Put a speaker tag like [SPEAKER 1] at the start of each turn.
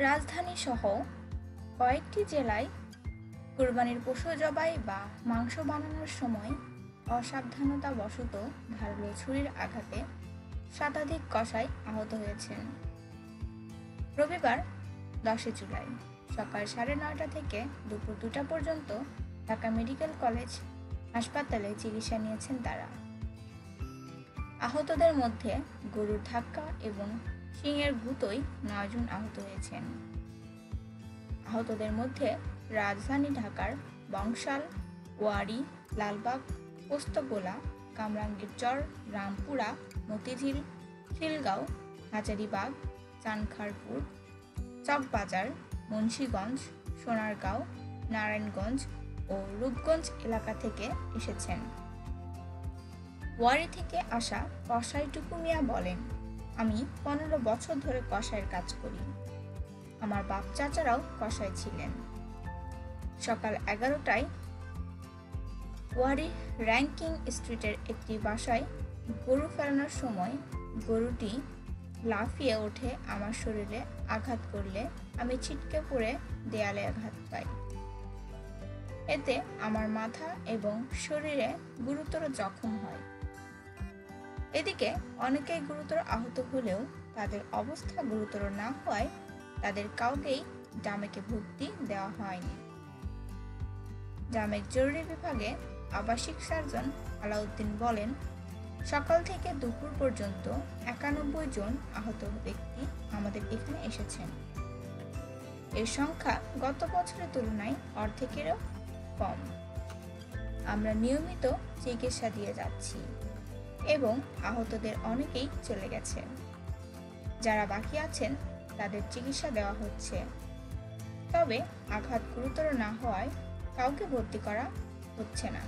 [SPEAKER 1] রাজধানী সহ কয়েকটি জেলায় কুরবানির পশু জবাই বা মাংস বানানোর সময় অসাবধানতাবশত ধারালো ছুরির আঘাতে শতাধিক কসাই আহত হয়েছেন। রবিবার 10 জুলাই সকাল 9:30 থেকে দুপুর 2টা পর্যন্ত ঢাকা মেডিকেল কলেজ হাসপাতালে চিকিৎসা নিয়েছেন তারা। আহতদের মধ্যে গরুর ধাক্কা এবং শিংয়ের গুঁতোয় 9 জন আহত হয়েছেন। আহতদের মধ্যে রাজধানী ঢাকার বংশাল, ওয়ারী, লালবাগ, পোস্তগোলা, কামরাঙ্গীরচর, রামপুরা, মতিঝিল, খিলগাঁও, হাজারীবাগ, চানখাঁরপুর, চকবাজার, মুন্সিগঞ্জ, সোনারগাঁও, নারায়ণগঞ্জ ও রূপগঞ্জ এলাকা থেকে এসেছেন। ওয়ারী থেকে আসা কসাই টুকু মিয়া বলেন, আমি 15 বছর ধরে কসাইয়ের কাজ করি। আমার বাপ চাচারাও কসাই ছিলেন। সকাল 11টায় ওয়ারী র্যাঙ্কিং স্ট্রিটের একটি বাসায় গরু ফেরানোর সময় গরুটি লাফিয়ে উঠে আমার শরীরে আঘাত করলে আমি ছিটকে পড়ে দেয়ালে আঘাত পাই। এতে আমার মাথা এবং শরীরে গুরুতর জখম হয়। এদিকে অনেকেই গুরুতর আহত হলেও তাদের অবস্থা গুরুতর না হওয়ায় তাদের কাউকেই জামেকে ভর্তি দেওয়া হয়নি। জামেক জরুরি বিভাগে আবাসিক সার্জন আলাউদ্দিন বলেন, সকাল থেকে দুপুর পর্যন্ত 91 জন আহত ব্যক্তি আমাদের এখানে এসেছেন। এর সংখ্যা গত বছরের তুলনায় অর্ধেকেরও কম। আমরা নিয়মিত চিকিৎসা দিয়ে যাচ্ছি এবং আহতদের অনেকেই চলে গেছে। যারা বাকি আছেন তাদের চিকিৎসা দেওয়া হচ্ছে, তবে আঘাত গুরুতর না হওয়ায় কাউকে ভর্তি করা হচ্ছে না।